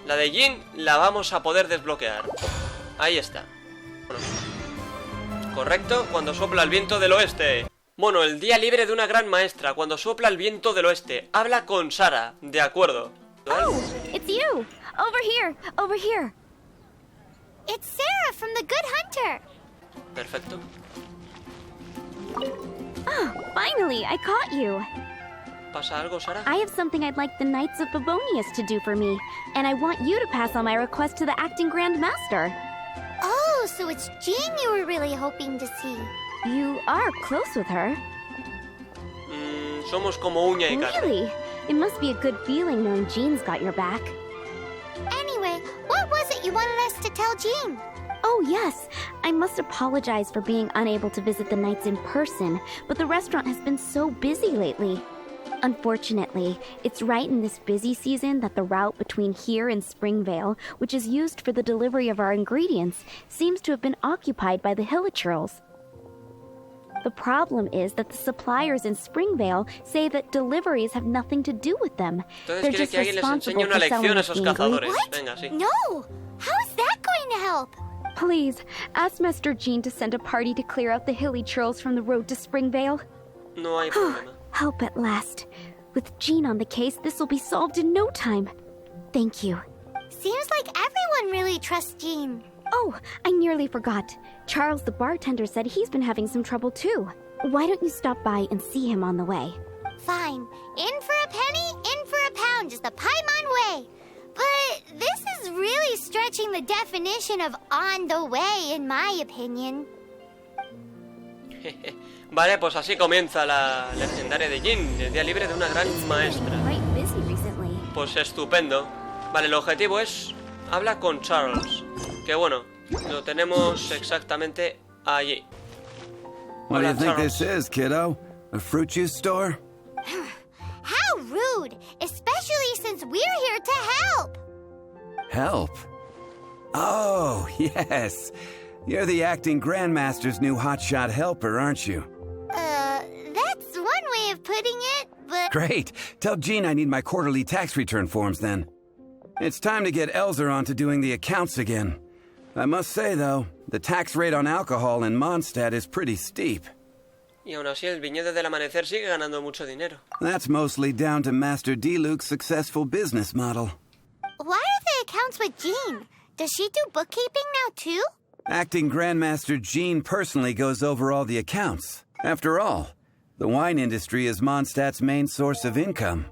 La de Jin la vamos a poder desbloquear. Ahí está. Bueno. Correcto, cuando sopla el viento del oeste. Bueno, el día libre de una gran maestra. Cuando sopla el viento del oeste. Habla con Sara. De acuerdo. Oh, it's you. Over here, over here. It's Sara from the Good Hunter. Perfecto. Oh, finally, I caught you. ¿Pasa algo, Sara? I have something I'd like the Knights of Favonius to do for me, and I want you to pass on my request to the acting Grand Master. Oh, so it's Jean you were really hoping to see. You are close with her. Somos como uña y carne. Really? It must be a good feeling knowing Jean's got your back. Anyway, what was it you wanted us to tell Jean? Oh, yes. I must apologize for being unable to visit the Knights in person, but the restaurant has been so busy lately. Unfortunately, it's right in this busy season that the route between here and Springvale, which is used for the delivery of our ingredients, seems to have been occupied by the Hilichurls. The problem is that the suppliers in Springvale say that deliveries have nothing to do with them. They're just responsible for selling the ingredients. What? Venga, sí. No! How is that going to help? Please, ask Master Jean to send a party to clear out the Hilichurls from the road to Springvale. No hay problema. Help at last. With Jean on the case, this will be solved in no time. Thank you. Seems like everyone really trusts Jean. Oh, I nearly forgot. Charles the bartender said he's been having some trouble too. Why don't you stop by and see him on the way? Fine. In for a penny, in for a pound, just a paimon way. But this is really stretching the definition of on the way, in my opinion. Vale, pues así comienza la legendaria de Jin, el día libre de una gran maestra. Pues estupendo. Vale, el objetivo es... Habla con Charles. Que bueno, lo tenemos exactamente allí. What do you think this is, kiddo? A fruit juice store? How rude! Especially since we're here to help! Help? Oh, yes. You're the acting Grandmaster's new hotshot helper, aren't you? That's one way of putting it, but... Great. Tell Jean I need my quarterly tax return forms then. It's time to get Elzer on to doing the accounts again. I must say, though, the tax rate on alcohol in Mondstadt is pretty steep. Y aún así el viñedo del amanecer sigue ganando mucho dinero. That's mostly down to Master D-Luke's successful business model. Why are the accounts with Jean? Does she do bookkeeping now, too? Acting Grandmaster Jean personally goes over all the accounts. After all, the wine industry is Mondstadt's main source of income.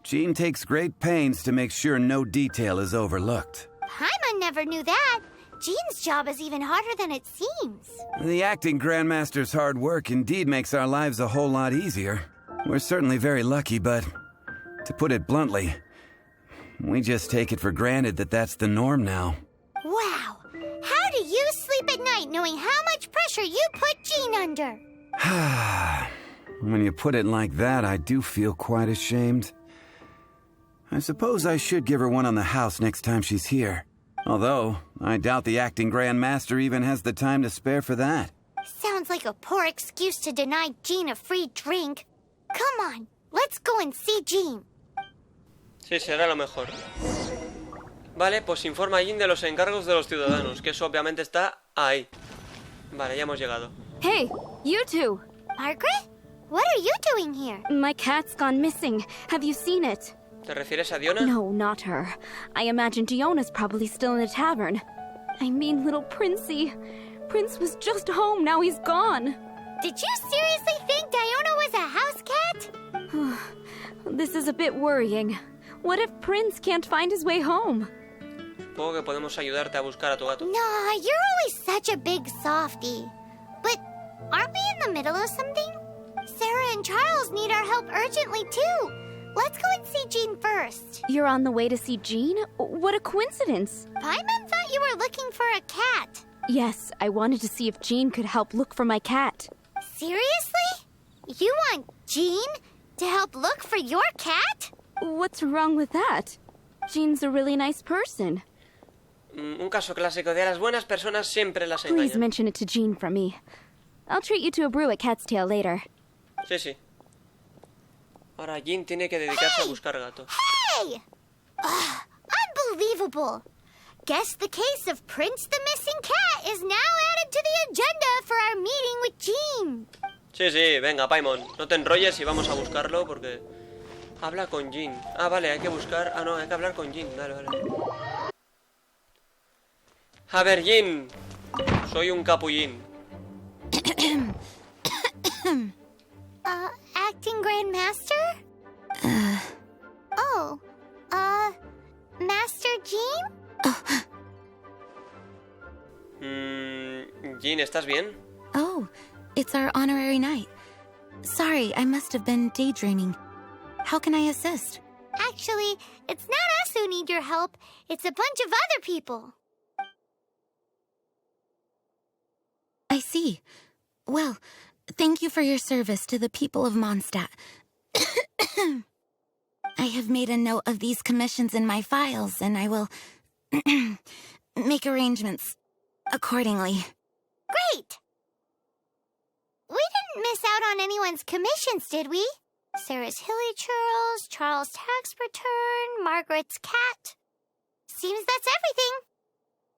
Jean takes great pains to make sure no detail is overlooked. Paimon never knew that. Jean's job is even harder than it seems. The acting Grandmaster's hard work indeed makes our lives a whole lot easier. We're certainly very lucky, but to put it bluntly, we just take it for granted that that's the norm now. Wow. How do you sleep at night knowing how much pressure you put Jean under? When you put it like that, I do feel quite ashamed. I suppose I should give her one on the house next time she's here. Although, I doubt the acting Grandmaster even has the time to spare for that. Sounds like a poor excuse to deny Jean a free drink. Come on, let's go and see Jean. Sí, será lo mejor. Vale, pues informa a Jin de los encargos de los ciudadanos, que eso obviamente está ahí. Vale, ya hemos llegado. Hey, you two! Margaret? What are you doing here? My cat's gone missing. Have you seen it? ¿Te refieres a Diona? No, not her. I imagine Diona's probably still in the tavern. I mean little Princey. Prince was just home, now he's gone. Did you seriously think Diona was a house cat? This is a bit worrying. What if Prince can't find his way home? Supongo que podemos ayudarte a buscar a tu gato. Nah, you're always such a big softie. But aren't we in the middle of something? Sarah and Charles need our help urgently, too. Let's go and see Jean first. You're on the way to see Jean? What a coincidence. Paimon thought you were looking for a cat. Yes, I wanted to see if Jean could help look for my cat. Seriously? You want Jean to help look for your cat? What's wrong with that? Jean's a really nice person. Un caso clásico de a las buenas personas siempre las engañan. Please mention it to Jean for me. I'll treat you to a brew at Cat's Tail later. Sí, sí. Ahora Jin tiene que dedicarse a buscar gato. Hey! Unbelievable. Unbelievable! Guess the case of Prince the Missing Cat is now added to the agenda for our meeting with Jean. Sí, sí, venga, Paimon. No te enrolles y vamos a buscarlo porque... Habla con Jean. Ah, vale, hay que buscar... Ah, no, hay que hablar con Jean. Vale, vale. A ver, Jean. Soy un capullín. Acting Gran Master? Master Jean? Jean, ¿estás bien? Oh, it's our honorary knight. Sorry, I must have been daydreaming. How can I assist? Actually, it's not us who need your help. It's a bunch of other people. I see. Well, thank you for your service to the people of Mondstadt. I have made a note of these commissions in my files, and I will make arrangements accordingly. Great! We didn't miss out on anyone's commissions, did we? Sarah's hilichurls, Charles' tax return, Margaret's cat. Seems that's everything.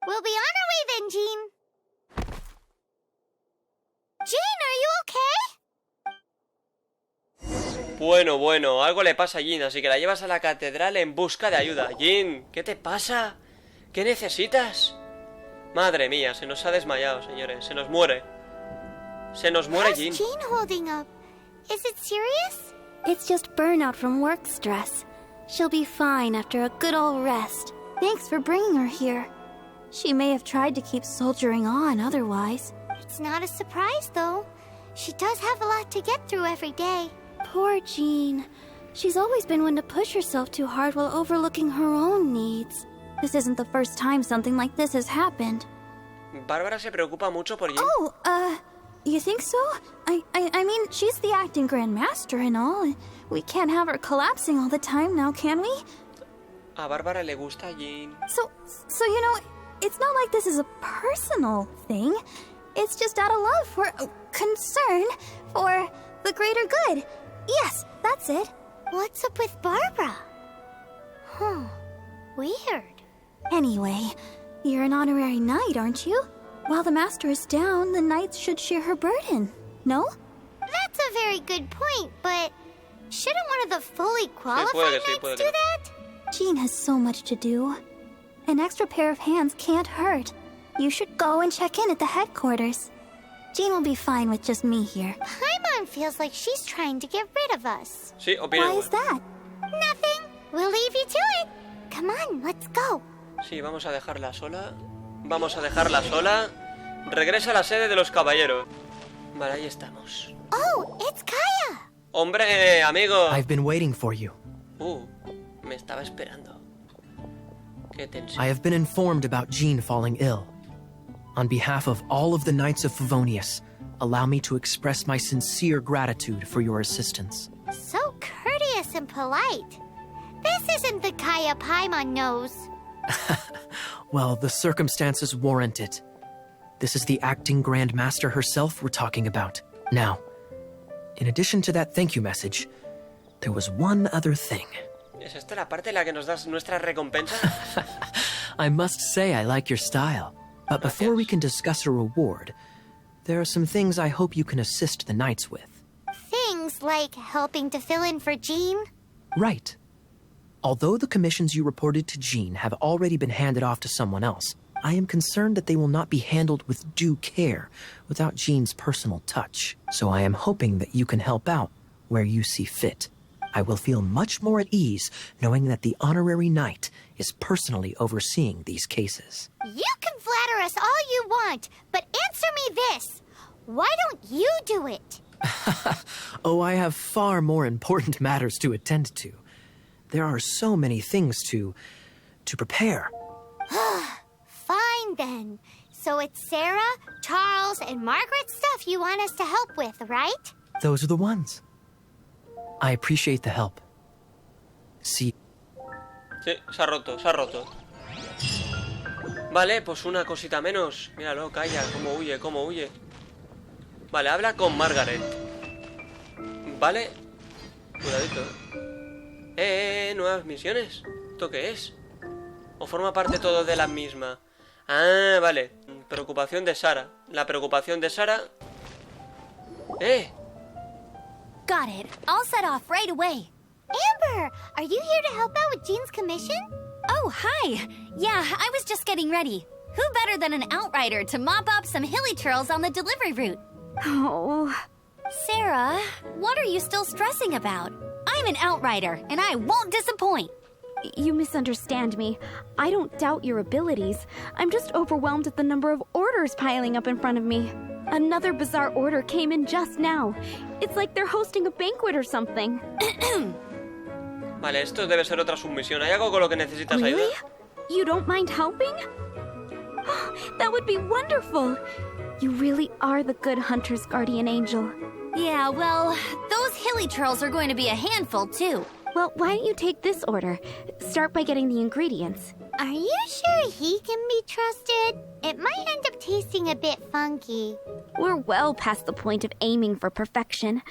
We'll be on our way then, Jean. Jean, are you okay? Bueno, algo le pasa a Jean, así que la llevas a la catedral en busca de ayuda. Jean, ¿qué te pasa? ¿Qué necesitas? Madre mía, se nos ha desmayado, señores. Se nos muere. Se nos muere Jean. How's Jean holding up? Is it serious? It's just burnout from work stress. She'll be fine after a good old rest. Thanks for bringing her here. She may have tried to keep soldiering on otherwise. It's not a surprise, though. She does have a lot to get through every day. Poor Jean. She's always been one to push herself too hard while overlooking her own needs. This isn't the first time something like this has happened. Bárbara se preocupa mucho por Jean. Oh, you think so? I mean, she's the acting Gran Master and all. We can't have her collapsing all the time now, can we? A Bárbara le gusta Jean. So you know, it's not like this is a personal thing. It's just out of love for concern for the greater good. Yes, that's it. What's up with Barbara? Weird. Anyway, you're an honorary knight, aren't you? While the master is down, the knights should share her burden, no? That's a very good point, but shouldn't one of the fully qualified knights do that? Jean has so much to do. An extra pair of hands can't hurt. You should go and check in at the headquarters. Jean will be fine with just me here. Paimon feels like she's trying to get rid of us. Sí, opino. Why is that? Nothing. We'll leave you to it. Come on, let's go. Sí, vamos a dejarla sola. Vamos a dejarla sola. Regresa a la sede de los caballeros. Vale, ahí estamos. Oh, it's Kaya. Hombre, amigo. I've been waiting for you. Me estaba esperando. Qué tensión. I have been informed about Jean falling ill. On behalf of all of the Knights of Favonius, allow me to express my sincere gratitude for your assistance. So courteous and polite. This isn't the Kaya Paimon knows. Well, the circumstances warrant it. This is the acting Grand Master herself we're talking about. Now, in addition to that thank you message, there was one other thing. ¿Es esta la parte en la que nos das nuestra recompensa? I must say I like your style. But before we can discuss a reward, there are some things I hope you can assist the Knights with. Things like helping to fill in for Jean? Right. Although the commissions you reported to Jean have already been handed off to someone else, I am concerned that they will not be handled with due care without Jean's personal touch. So I am hoping that you can help out where you see fit. I will feel much more at ease knowing that the honorary knight is personally overseeing these cases. You can flatter us all you want, but answer me this. Why don't you do it? Oh, I have far more important matters to attend to. There are so many things to prepare. Fine then. So it's Sarah, Charles, and Margaret's stuff you want us to help with, right? Those are the ones. I appreciate the help. See. Sí, se ha roto, se ha roto. Vale, pues una cosita menos. Míralo, calla, cómo huye, cómo huye. Vale, habla con Margaret. Vale. Cuidadito. Nuevas misiones. ¿Esto qué es? ¿O forma parte todo de la misma? Ah, vale. Preocupación de Sara. La preocupación de Sara... Got it. I'll set off right away. Amber, are you here to help out with Jean's commission? Oh, hi. Yeah, I was just getting ready. Who better than an outrider to mop up some hilly churls on the delivery route? Oh... Sarah, what are you still stressing about? I'm an outrider, and I won't disappoint. You misunderstand me. I don't doubt your abilities. I'm just overwhelmed at the number of orders piling up in front of me. Another bizarre order came in just now. It's like they're hosting a banquet or something. Vale, esto debe ser otra submisión. ¿Hay algo con lo que necesitas Really? ayuda? You don't mind helping? That would be wonderful. You really are the good hunter's guardian angel. Yeah, well, those hilly churls are going to be a handful, too. Well, why don't you take this order? Start by getting the ingredients. Are you sure he can be trusted? It might end up tasting a bit funky. We're well past the point of aiming for perfection.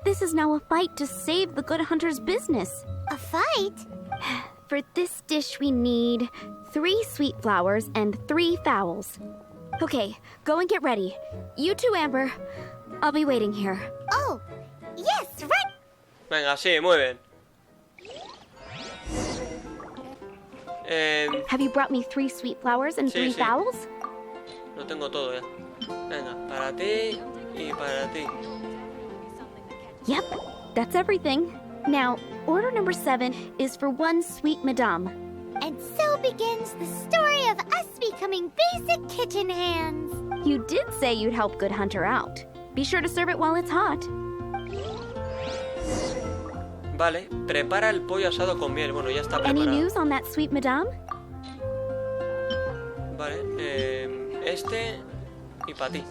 This is now a fight to save the good hunter's business. A fight? For this dish, we need 3 sweet flowers and 3 fowls. Okay, go and get ready. You too, Amber. I'll be waiting here. Oh, yes, right. Venga, sí, muy bien. Have you brought me 3 sweet flowers and 3 fowls? Lo tengo todo ya. Venga, para ti y para ti. Yep, that's everything. Now, order number 7 is for 1 sweet madame. And so begins the story of us becoming basic kitchen hands. You did say you'd help Good Hunter out. Be sure to serve it while it's hot. Vale, prepara el pollo asado con miel. Bueno, ya está preparado. Any news on that sweet madame? Vale, este y para ti.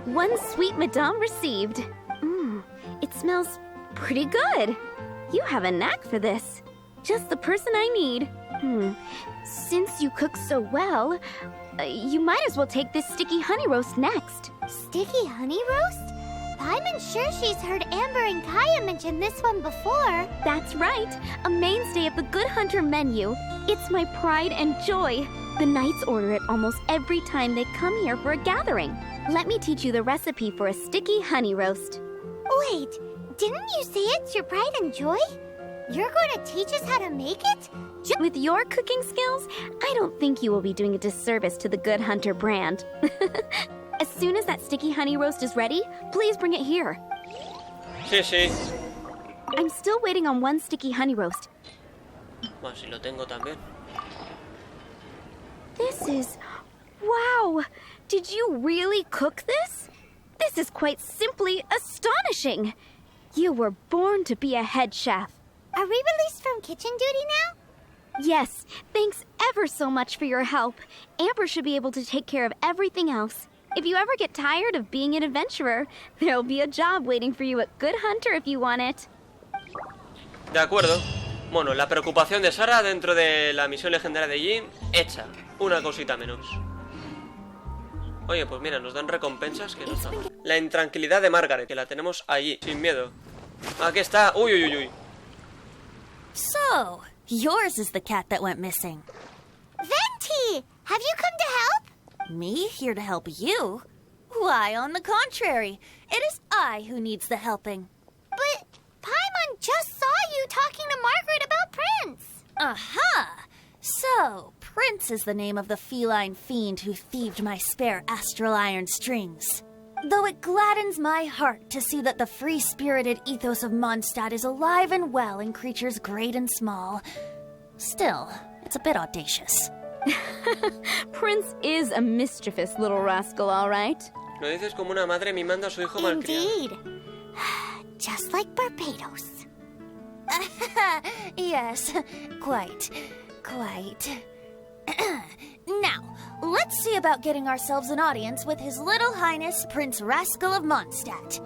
1 sweet madame received. It smells pretty good. You have a knack for this. Just the person I need. Since you cook so well, you might as well take this sticky honey roast next. Sticky honey roast? I'm sure she's heard Amber and Kaya mention this one before. That's right. A mainstay of the Good Hunter menu. It's my pride and joy. The knights order it almost every time they come here for a gathering. Let me teach you the recipe for a sticky honey roast. Wait, didn't you say it's your pride and joy? You're going to teach us how to make it? With your cooking skills, I don't think you will be doing a disservice to the Good Hunter brand. As soon as that sticky honey roast is ready, please bring it here. Sí, sí. I'm still waiting on 1 sticky honey roast. Bueno, si lo tengo también. This is... Wow! Did you really cook this? This is quite simply astonishing. You were born to be a head chef. Are we released from kitchen duty now? Yes, thanks ever so much for your help. Amber should be able to take care of everything else. If you ever get tired of being an adventurer, there'll be a job waiting for you at Good Hunter if you want it. De acuerdo. Bueno, la preocupación de Sara dentro de la misión legendaria de Jin, hecha. Una cosita menos. Oye, pues mira, nos dan recompensas que no está mal. La intranquilidad de Margaret, que la tenemos allí, sin miedo. Aquí está. Uy, uy, uy, uy. So, yours is the cat that went missing. Venti! Have you come to help? Me here to help you? Why, on the contrary, it is I who needs the helping. But Paimon just saw you talking to Margaret about Prince. Aha! So, Prince is the name of the feline fiend who thieved my spare astral iron strings. Though it gladdens my heart to see that the free-spirited ethos of Mondstadt is alive and well in creatures great and small, still, it's a bit audacious. Prince is a mischievous little rascal, all right. Lo dices como una madre mimando a su hijo malcriado. Indeed. Just like Barbados. Yes, quite. Now, let's see about getting ourselves an audience with His Little Highness Prince Rascal of Mondstadt.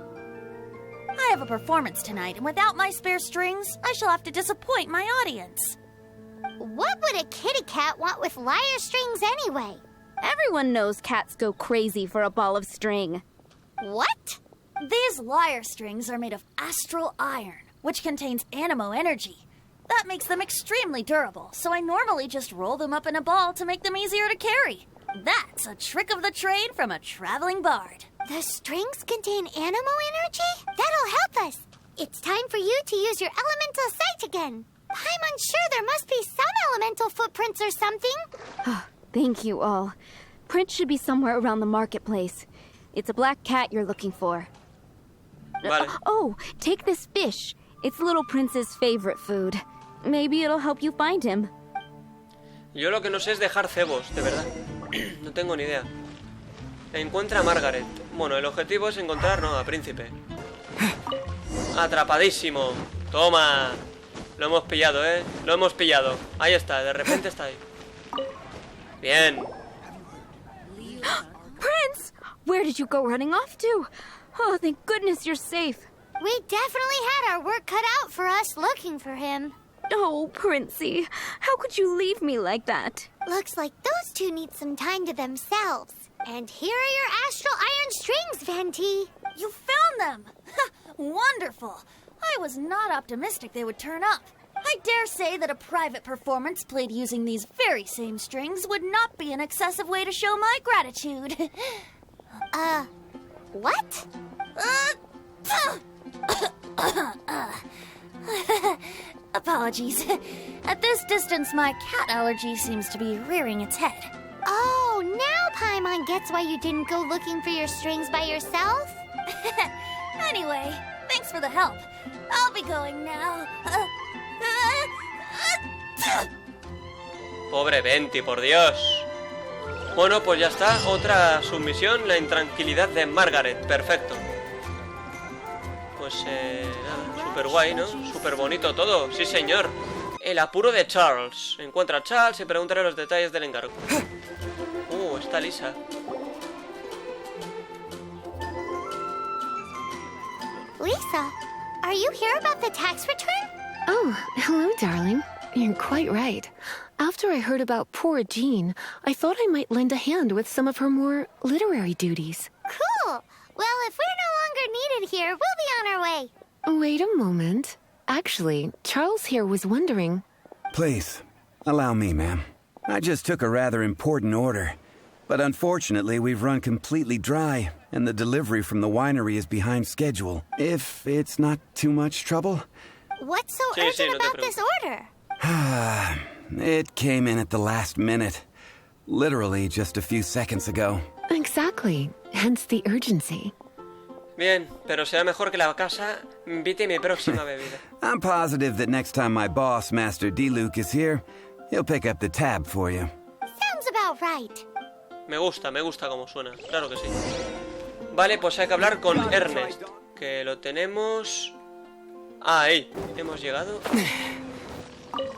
I have a performance tonight, and without my spare strings, I shall have to disappoint my audience. What would a kitty cat want with lyre strings anyway? Everyone knows cats go crazy for a ball of string. What? These lyre strings are made of astral iron, which contains animo energy. That makes them extremely durable, so I normally just roll them up in a ball to make them easier to carry. That's a trick of the trade from a traveling bard. The strings contain animo energy? That'll help us. It's time for you to use your elemental sight again. I'm unsure, there must be some elemental footprints or something. Thank you all. Prince should be somewhere around the marketplace. It's a black cat you're looking for. Vale. Oh, take this fish. It's Little Prince's favorite food. Maybe it'll help you find him. Yo lo que no sé es dejar cebos, de verdad. No tengo ni idea. Encuentra a Margaret. Bueno, el objetivo es encontrar, no, a Príncipe. Atrapadísimo. Toma. Lo hemos pillado, ¿eh? Lo hemos pillado. Ahí está, de repente está ahí. Bien. Prince! Where did you go running off to? Oh, thank goodness you're safe. We definitely had our work cut out for us looking for him. Oh, Princey, how could you leave me like that? Looks like those two need some time to themselves. And here are your astral iron strings, Venti. You found them! Wonderful! I was not optimistic they would turn up. I dare say that a private performance played using these very same strings would not be an excessive way to show my gratitude. What? Apologies. At this distance, my cat allergy seems to be rearing its head. Oh, now Paimon gets why you didn't go looking for your strings by yourself? Anyway, thanks for the help. I'll be going now. Pobre Venti, por Dios. Bueno, pues ya está. Otra submisión, la intranquilidad de Margaret. Perfecto. Pues nada, súper guay, ¿no? Súper bonito todo, sí señor. El apuro de Charles. Encuentra a Charles y preguntaré los detalles del encargo. Está Lisa. Lisa, are you here about the tax return? Oh, hello, darling. You're quite right. After I heard about poor Jean, I thought I might lend a hand with some of her more literary duties. Cool. Well, if we're no longer needed here, we'll be on our way. Wait a moment. Actually, Charles here was wondering... Please, allow me, ma'am. I just took a rather important order. But unfortunately, we've run completely dry, and the delivery from the winery is behind schedule. If it's not too much trouble... What's so urgent about this order? It came in at the last minute. Literally just a few seconds ago. Exactly. Hence the urgency. Bien, pero será mejor que la casa invite mi próxima bebida. I'm positive that next time my boss, Master D-Luke, is here, he'll pick up the tab for you. Sounds about right. Me gusta como suena, claro que sí. Vale, pues hay que hablar con Ernest, que lo tenemos... ahí, hemos llegado.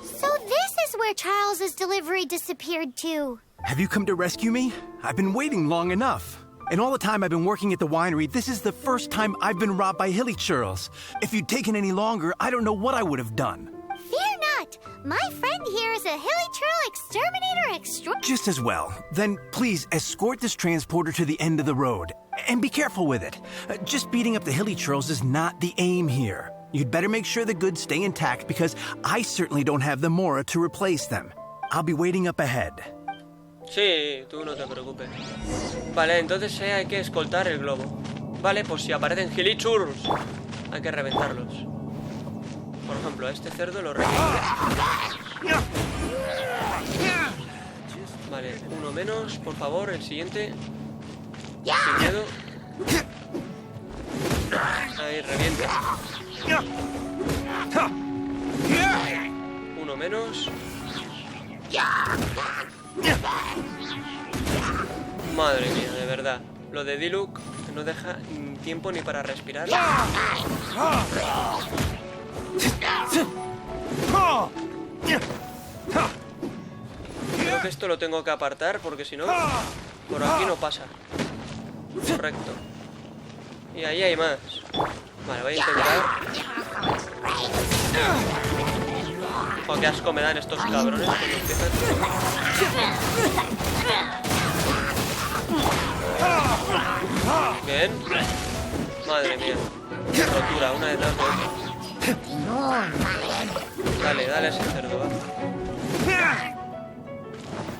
So this is where Charles's delivery disappeared to. Have you come to rescue me? I've been waiting long enough. And all the time I've been working at the winery, this is the first time I've been robbed by hilly churls. If you'd taken any longer, I don't know what I would have done. Fear not. My friend here is a hilly churl exterminator extra... Just as well. Then please escort this transporter to the end of the road. And be careful with it. Just beating up the hilly churls is not the aim here. You'd better make sure the goods stay intact because I certainly don't have the mora to replace them. I'll be waiting up ahead. Sí, tú no te preocupes. Vale, entonces hay que escoltar el globo. Vale, pues si aparecen gilichurros, hay que reventarlos. Por ejemplo, a este cerdo lo reviento. Vale, uno menos, por favor, el siguiente. Sin miedo. Ahí, revienta. Uno menos. Madre mía, de verdad. Lo de D-Luke no deja tiempo ni para respirar. Creo que esto lo tengo que apartar porque si no, por aquí no pasa. Correcto. Y ahí hay más. Vale, voy a intentar. Oh, qué asco me dan estos cabrones cuando empiezan. Bien. Madre mía. Rotura, una detrás de otra. Dale, dale a ese cerdo, va.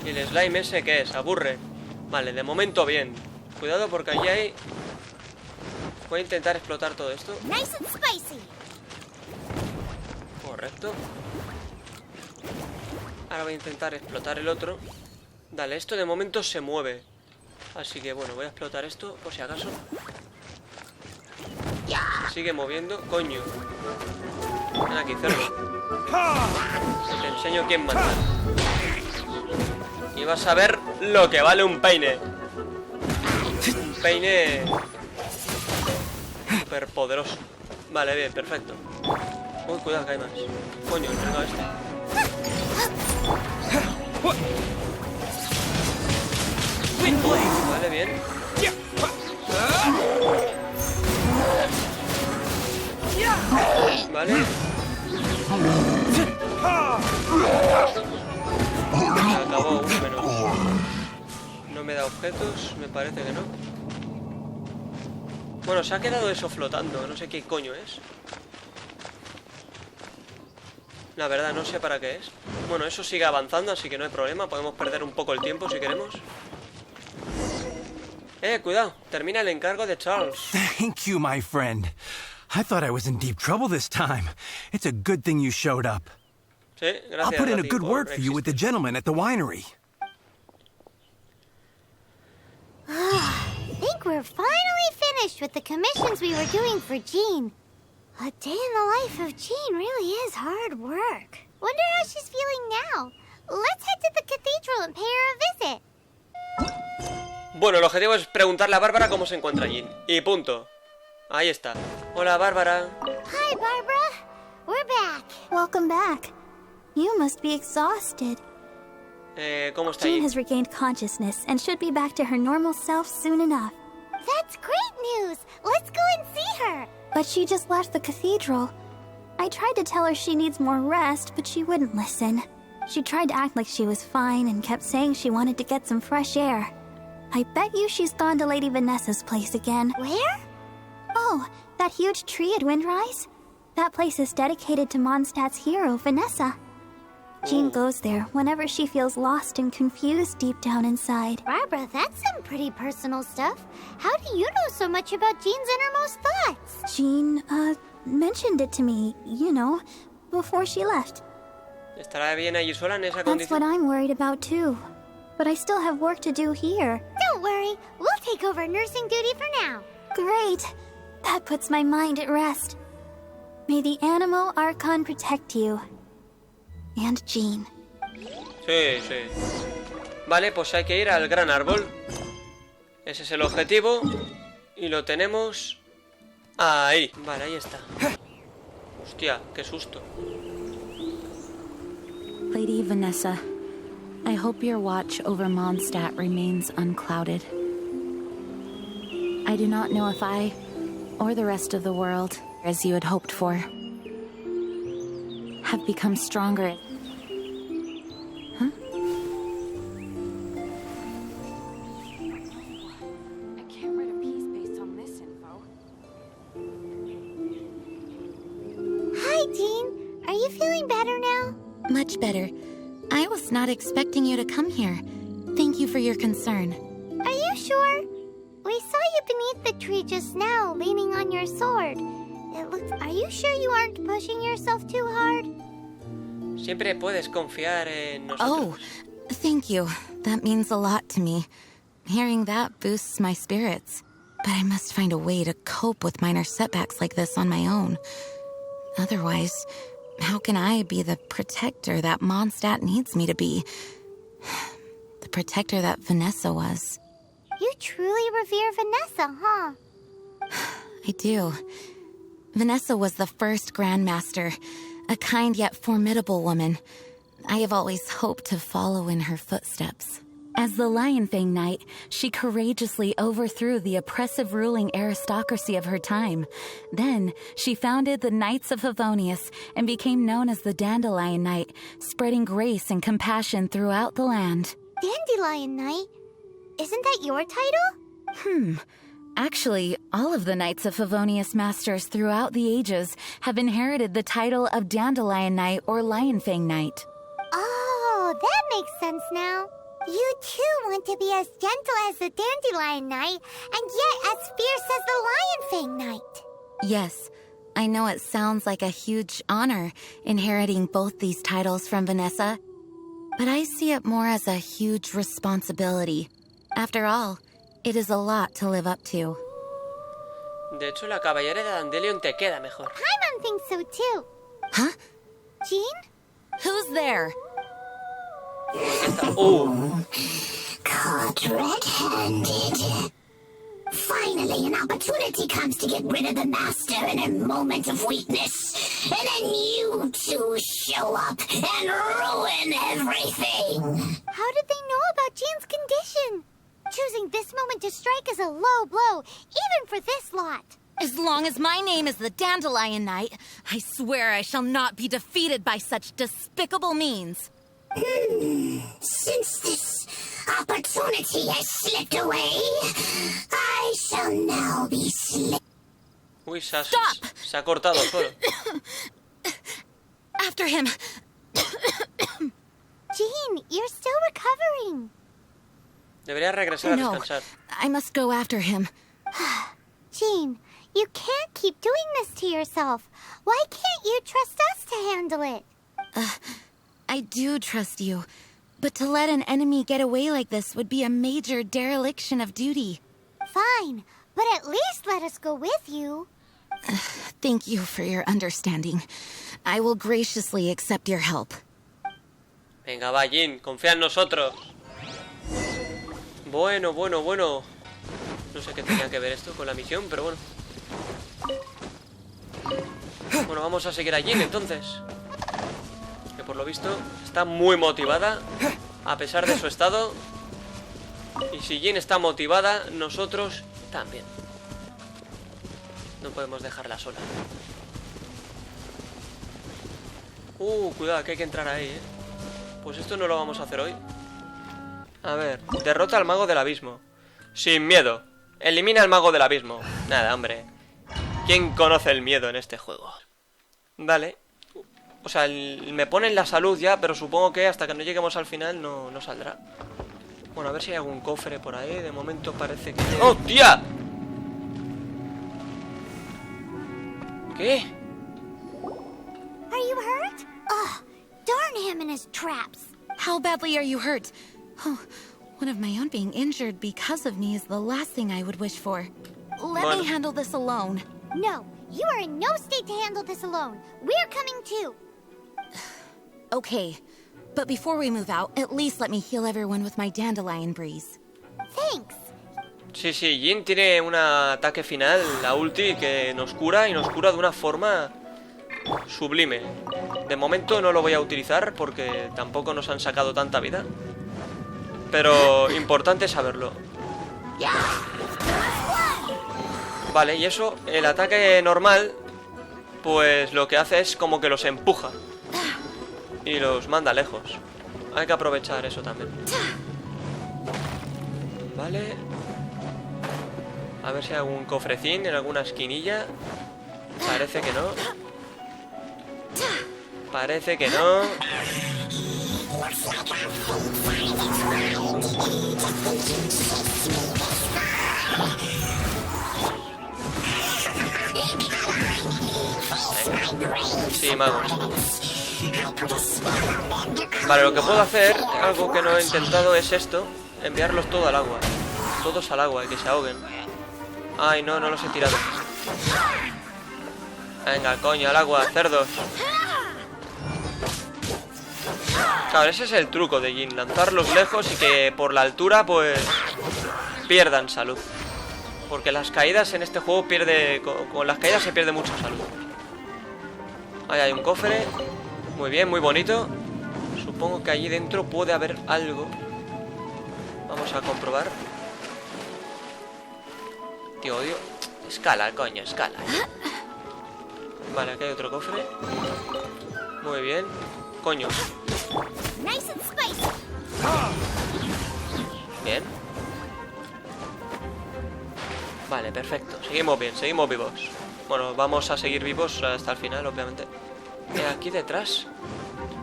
¿Y el slime ese qué es? Aburre. Vale, de momento bien. Cuidado porque allí hay... Voy a intentar explotar todo esto. Nice and spicy. Correcto. Ahora voy a intentar explotar el otro. Dale, esto de momento se mueve. Así que bueno, voy a explotar esto por si acaso. Se sigue moviendo. Coño. Ven aquí, cerdo. Te enseño quién manda. Y vas a ver lo que vale un peine. Un peine súper poderoso. Vale, bien, perfecto. Uy, cuidado que hay más. Coño, el cerdo este. Vale, bien. Vale. Se acabó uno menos. No me da objetos, me parece que no. Bueno, se ha quedado eso flotando, no sé qué coño es. La verdad, no sé para qué es. Bueno, eso sigue avanzando, así que no hay problema. Podemos perder un poco el tiempo si queremos. Cuidado. Termina el encargo de Charles. Thank you, my friend. I thought I was in deep trouble this time. It's a good thing you showed up. Sí, gracias. I'll put in a good word for you with the gentleman at the winery. I think we're finally finished with the commissions we were doing for Jean. A day in the life of Jean really is hard work. Wonder how she's feeling now. Let's head to the cathedral and pay her a visit. Bueno, el objetivo es preguntarle a Bárbara cómo se encuentra Jean. Y punto. Ahí está. Hola, Bárbara. Hi, Barbara. We're back. Welcome back. You must be exhausted. ¿Cómo está Jean Jean? has regained consciousness and should be back to her normal self soon enough. That's great news. Let's go and see her. But she just left the cathedral. I tried to tell her she needs more rest, but she wouldn't listen. She tried to act like she was fine and kept saying she wanted to get some fresh air. I bet you she's gone to Lady Vanessa's place again. Where? Oh, that huge tree at Windrise? That place is dedicated to Mondstadt's hero, Vanessa. Jean goes there whenever she feels lost and confused deep down inside. Barbara, that's some pretty personal stuff. How do you know so much about Jean's innermost thoughts? Jean, mentioned it to me, you know, before she left. ¿Estará bien allí sola en esa That's what condición? I'm worried about too. But I still have work to do here. Don't worry, we'll take over nursing duty for now. Great! That puts my mind at rest. May the Animo Archon protect you. And Jean. Sí, sí. Vale, pues hay que ir al gran árbol. Ese es el objetivo. Y lo tenemos... ahí. Vale, ahí está. Hostia, qué susto. Lady Vanessa, I hope your watch over Mondstadt remains unclouded. I do not know if I, or the rest of the world, as you had hoped for, have become stronger. Huh? I can't write a piece based on this info. Hi, Jean. Are you feeling better now? Much better. I was not expecting you to come here. Thank you for your concern. Are you sure? We saw you beneath the tree just now, leaning on your sword. Are you sure you aren't pushing yourself too hard? Siempre puedes confiar en nosotros. Oh, thank you. That means a lot to me. Hearing that boosts my spirits. But I must find a way to cope with minor setbacks like this on my own. Otherwise, how can I be the protector that Mondstadt needs me to be? The protector that Vanessa was. You truly revere Vanessa, huh? I do. Vanessa was the first Gran Master, a kind yet formidable woman. I have always hoped to follow in her footsteps. As the Lionfang Knight, she courageously overthrew the oppressive ruling aristocracy of her time. Then, she founded the Knights of Favonius and became known as the Dandelion Knight, spreading grace and compassion throughout the land. Dandelion Knight? Isn't that your title? Actually, all of the Knights of Favonius Masters throughout the ages have inherited the title of Dandelion Knight or Lionfang Knight. Oh, that makes sense now. You too want to be as gentle as the Dandelion Knight, and yet as fierce as the Lionfang Knight. Yes, I know it sounds like a huge honor, inheriting both these titles from Vanessa, but I see it more as a huge responsibility. After all, it is a lot to live up to. De hecho, la caballera de Dandelion te queda mejor. Paimon thinks so too. Huh? Jean? Who's there? Caught red-handed. Finally, an opportunity comes to get rid of the master in a moment of weakness. And then you two show up and ruin everything. How did they know about Jean's condition? Choosing this moment to strike is a low blow, even for this lot. As long as my name is the Dandelion Knight, I swear I shall not be defeated by such despicable means. Since this opportunity has slipped away, I shall now be Uy, se Stop! Se ha cortado solo. After him. Jean, you're still recovering. Debería regresar a descansar. I must go after him. Jean, you can't keep doing this to yourself. Why can't you trust us to handle it? I do trust you, but to let an enemy get away like this would be a major dereliction of duty. Fine, but at least let us go with you. Thank you for your understanding. I will graciously accept your help. Venga, va, Jin, confía en nosotros. Bueno. No sé qué tenía que ver esto con la misión, pero bueno. Bueno, vamos a seguir a Jin entonces. Que por lo visto está muy motivada, a pesar de su estado. Y si Jin está motivada, nosotros también. No podemos dejarla sola. Cuidado, que hay que entrar ahí, ¿eh? Pues esto no lo vamos a hacer hoy. A ver, derrota al mago del abismo. Sin miedo. Elimina al mago del abismo. Nada, hombre. ¿Quién conoce el miedo en este juego? Vale. O sea, me ponen la salud ya, pero supongo que hasta que no lleguemos al final no saldrá. Bueno, a ver si hay algún cofre por ahí. De momento parece que... ¡Oh, tía! ¿Qué? Are you hurt? Ugh, darn him and his traps. How badly are you hurt? Oh, one of my own being injured because of me is the last thing I would wish for. Let me handle this alone. No, you are in no state to handle this alone. We're coming too. Okay, but before we move out, at least let me heal everyone with my dandelion breeze. Thanks. Sí, Jin tiene un ataque final, la ulti, que nos cura y nos cura de una forma sublime. De momento no lo voy a utilizar porque tampoco nos han sacado tanta vida. Pero importante saberlo. Vale, y eso, el ataque normal, pues lo que hace es como que los empuja y los manda lejos. Hay que aprovechar eso también. Vale. A ver si hay algún cofrecín en alguna esquinilla. Parece que no. Parece que no. Sí, mago. Vale, lo que puedo hacer, algo que no he intentado, es esto. Enviarlos todo al agua. Todos al agua y que se ahoguen. Ay, no los he tirado. Venga, coño, al agua, cerdos. Claro, ese es el truco de Jin, lanzarlos lejos y que por la altura, pues, pierdan salud. Porque las caídas en este juego con las caídas se pierde mucha salud. Ahí hay un cofre. Muy bien, muy bonito. Supongo que allí dentro puede haber algo. Vamos a comprobar. Tío, odio. Escala, coño, escala. Vale, aquí hay otro cofre. Muy bien. Coño. Bien. Vale, perfecto. Seguimos bien, seguimos vivos. Bueno, vamos a seguir vivos hasta el final, obviamente. Aquí detrás.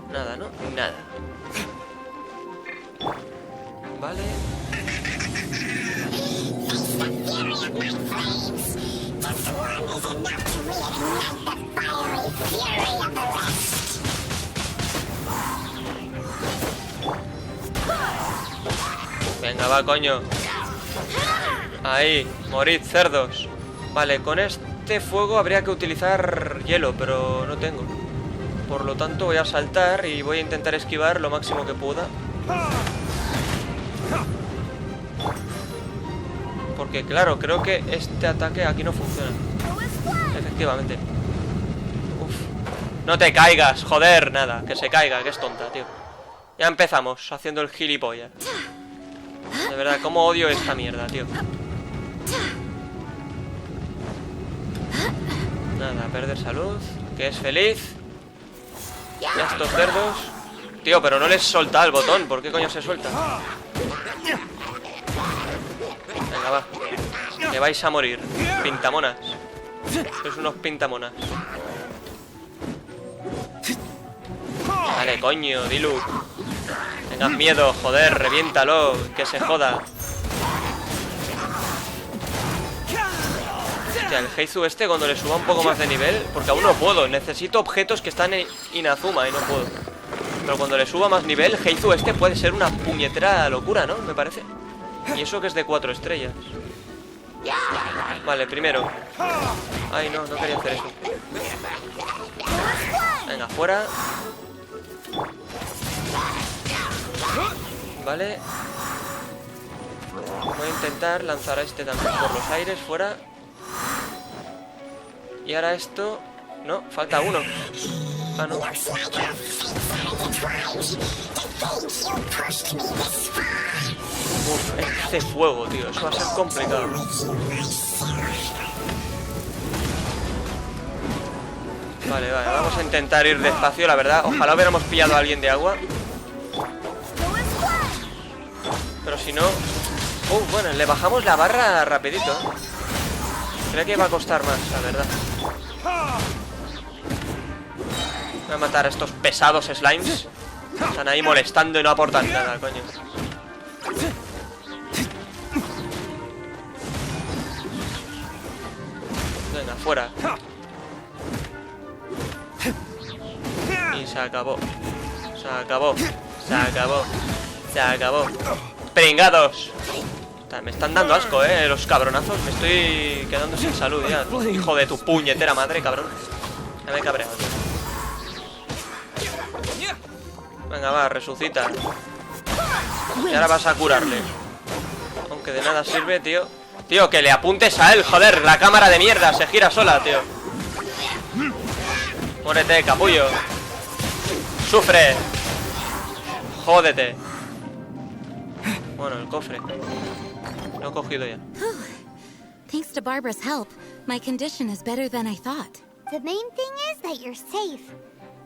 Nada, ¿no? Nada. Vale. Venga, va, coño. Ahí, morid, cerdos. Vale, con este fuego habría que utilizar hielo, pero no tengo. Por lo tanto voy a saltar y voy a intentar esquivar lo máximo que pueda. Porque claro, creo que este ataque aquí no funciona. Efectivamente. Uf. No te caigas, joder, nada. Que se caiga, que es tonta, tío. Ya empezamos haciendo el gilipollas. De verdad, cómo odio esta mierda, tío. Nada, perder salud. Que es feliz. Y a estos cerdos. Tío, pero no les solta el botón. ¿Por qué coño se suelta? Venga, va. Que vais a morir. Pintamonas. Sois unos pintamonas. Vale, coño, Dilu. Tengas miedo, joder, reviéntalo. Que se joda. Hostia, el Heizu este cuando le suba un poco más de nivel. Porque aún no puedo, necesito objetos que están en Inazuma y no puedo. Pero cuando le suba más nivel, Heizu este puede ser una puñetera locura, ¿no? Me parece. Y eso que es de 4 estrellas. Vale, primero. Ay, no, no quería hacer eso. Venga, fuera. Vale. Voy a intentar lanzar a este también por los aires, fuera. Y ahora esto... No, falta uno. Ah, no. Uf, este fuego, tío. Eso va a ser complicado. Vale, vale. Vamos a intentar ir despacio, la verdad. Ojalá hubiéramos pillado a alguien de agua. Pero si no... bueno, le bajamos la barra rapidito. Creo que va a costar más, la verdad. Voy a matar a estos pesados slimes. Están ahí molestando y no aportan nada, coño. Venga, fuera. Y se acabó. Se acabó. Se acabó. Se acabó. ¡Pringados! Me están dando asco, los cabronazos. Me estoy quedando sin salud ya. Hijo de tu puñetera madre, cabrón. Ya me he cabreado, tío. Venga, va, resucita. Y ahora vas a curarle. Aunque de nada sirve, tío. Tío, que le apuntes a él, joder. La cámara de mierda se gira sola, tío. Muérete, capullo. Sufre. Jódete. Bueno, el cofre. Lo he cogido ya. Thanks to Barbara's help, my condition is better than I thought. The main thing is that you're safe.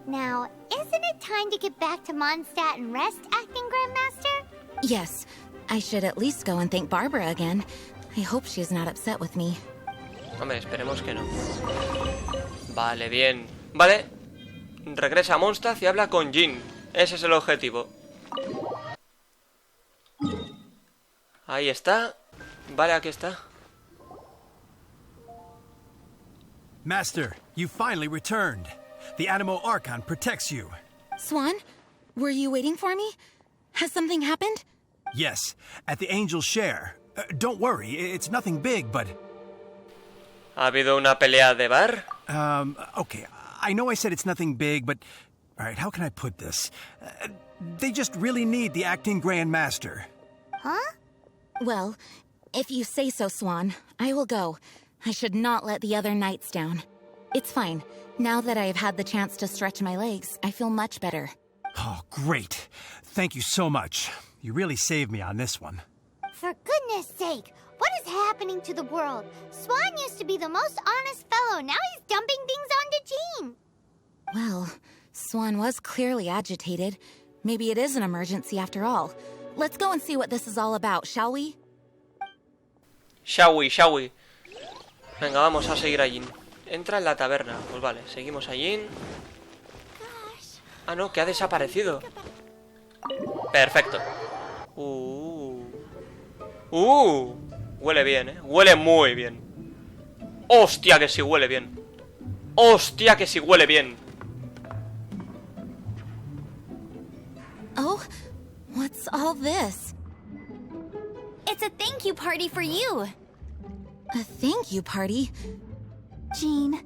Now, isn't it time to get back to Mondstadt and rest, acting Grand Master? Yes, I should at least go and thank Barbara again. I hope she's not upset with me. Hombre, esperemos que no. Vale, bien. Vale. Regresa a Mondstadt y habla con Jin. Ese es el objetivo. Ahí está. Vale, aquí está. Master, you finally returned. The Animo Archon protects you. Swan, were you waiting for me? Has something happened? Yes, at the Angel's Share. Don't worry, it's nothing big, but... ¿Ha habido una pelea de bar? Okay, I know I said it's nothing big, but... Alright, how can I put this? They just really need the acting Grand Master. Huh? Well, if you say so, Swan, I will go. I should not let the other knights down. It's fine. Now that I've had the chance to stretch my legs, I feel much better. Oh, great. Thank you so much. You really saved me on this one. For goodness sake, what is happening to the world? Swan used to be the most honest fellow. Now he's dumping things onto Jean. Well, Swan was clearly agitated. Maybe it is an emergency after all. Let's go and see what this is all about, shall we? Shall we, shall we. Venga, vamos a seguir a Jin. Entra en la taberna. Pues vale, seguimos a Jin. Ah, no, que ha desaparecido. Perfecto. Huele bien, ¿eh? Huele muy bien. Hostia, que sí huele bien. Hostia, que sí huele bien. Oh, what's all this? It's a thank you party for you. A thank you party? Jean,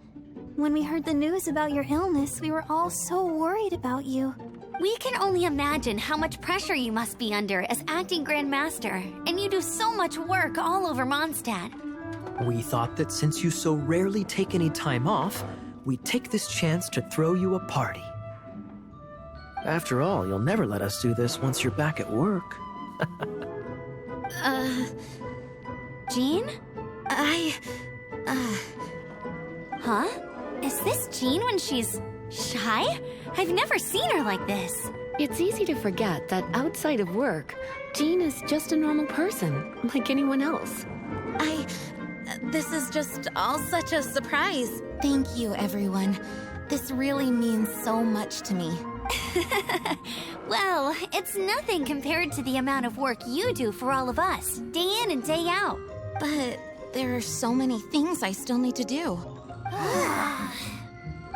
when we heard the news about your illness, we were all so worried about you. We can only imagine how much pressure you must be under as acting Gran Master, and you do so much work all over Mondstadt. We thought that since you so rarely take any time off, we'd take this chance to throw you a party. After all, you'll never let us do this once you're back at work. Jean? Huh? Is this Jean when she's shy? I've never seen her like this. It's easy to forget that outside of work, Jean is just a normal person, like anyone else. This is just all such a surprise. Thank you, everyone. This really means so much to me. Well, it's nothing compared to the amount of work you do for all of us, day in and day out. But there are so many things I still need to do.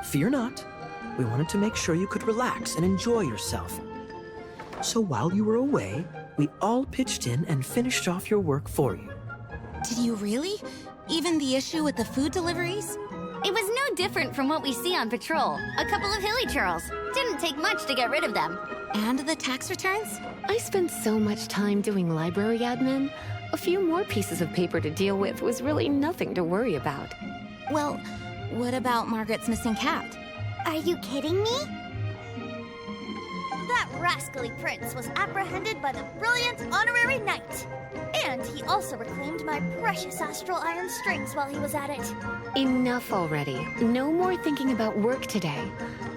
Fear not. We wanted to make sure you could relax and enjoy yourself. So while you were away, we all pitched in and finished off your work for you. Did you really? Even the issue with the food deliveries? It was no different from what we see on patrol. A couple of hilly churls. Didn't take much to get rid of them. And the tax returns? I spent so much time doing library admin. A few more pieces of paper to deal with was really nothing to worry about. Well, what about Margaret's missing cat? Are you kidding me? That rascally prince was apprehended by the brilliant honorary knight. And he also reclaimed my precious astral iron strings while he was at it. Enough already. No more thinking about work today.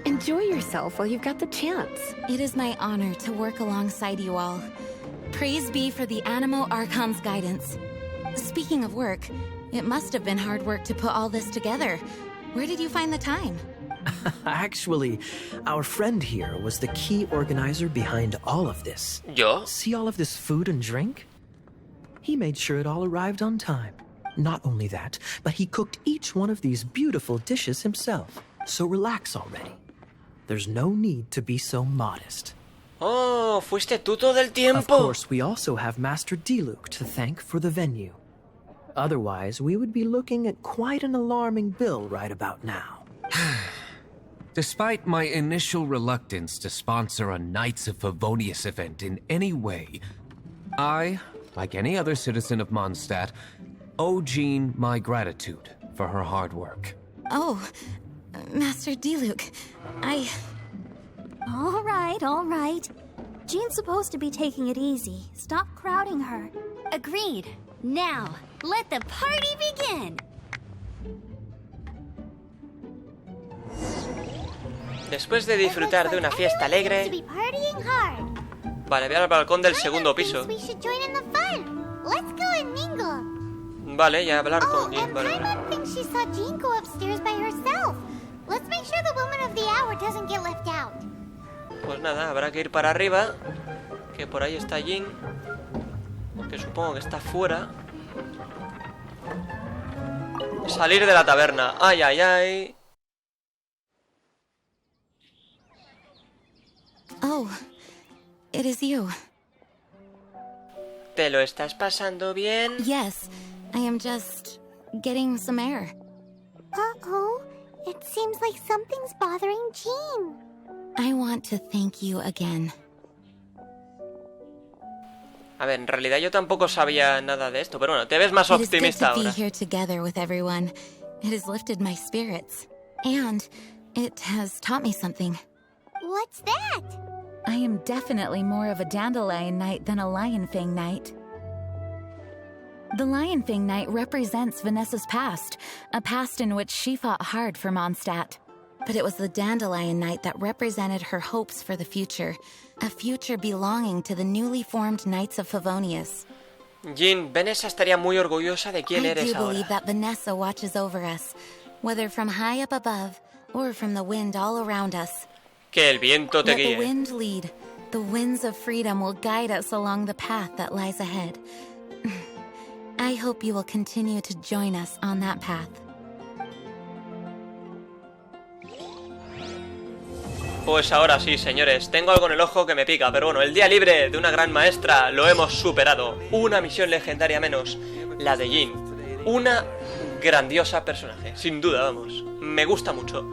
Enjoy yourself while you've got the chance. It is my honor to work alongside you all. Praise be for the Animo Archon's guidance. Speaking of work, it must have been hard work to put all this together. Where did you find the time? Actually, our friend here was the key organizer behind all of this. ¿Yo? See all of this food and drink? He made sure it all arrived on time. Not only that, but he cooked each one of these beautiful dishes himself. So relax already. There's no need to be so modest. Oh, fuiste tú todo el tiempo. Of course, we also have Master Diluc to thank for the venue. Otherwise, we would be looking at quite an alarming bill right about now. Despite my initial reluctance to sponsor a Knights of Favonius event in any way, I, like any other citizen of Mondstadt, owe Jean my gratitude for her hard work. Oh, Master Diluc, All right. Jean's supposed to be taking it easy. Stop crowding her. Agreed. Now, let the party begin. Después de disfrutar de una fiesta alegre... Vale, voy al balcón del segundo piso. Vale, ya hablar con Jean. Vale. Pues nada, habrá que ir para arriba. Que por ahí está Jean. Que supongo que está fuera. Salir de la taberna. Ay, ay, ay. Oh, it is you. ¿Te lo estás pasando bien? Yes, I am just getting some air. Uh-oh, it seems like something's bothering Jean. I want to thank you again. A ver, en realidad yo tampoco sabía nada de esto, pero bueno, te ves más optimista ahora. It is good to be here together with everyone. It has lifted my spirits, and it has taught me something. What's that? I am definitely more of a dandelion knight than a lionfang knight. The lionfang knight represents Vanessa's past, a past in which she fought hard for Mondstadt. But it was the dandelion knight that represented her hopes for the future, a future belonging to the newly formed Knights of Favonius. Jin, Vanessa estaría muy orgullosa de quién eres ahora. I do believe that Vanessa watches over us, whether from high up above or from the wind all around us. Que el viento te Let the guíe. wind lead. The winds of freedom will guide us along the path that lies ahead. I hope you will continue to join us on that path. Pues ahora sí, señores, tengo algo en el ojo que me pica, pero bueno, el día libre de una gran maestra lo hemos superado. Una misión legendaria menos, la de Jin. Una grandiosa personaje, sin duda, vamos. Me gusta mucho.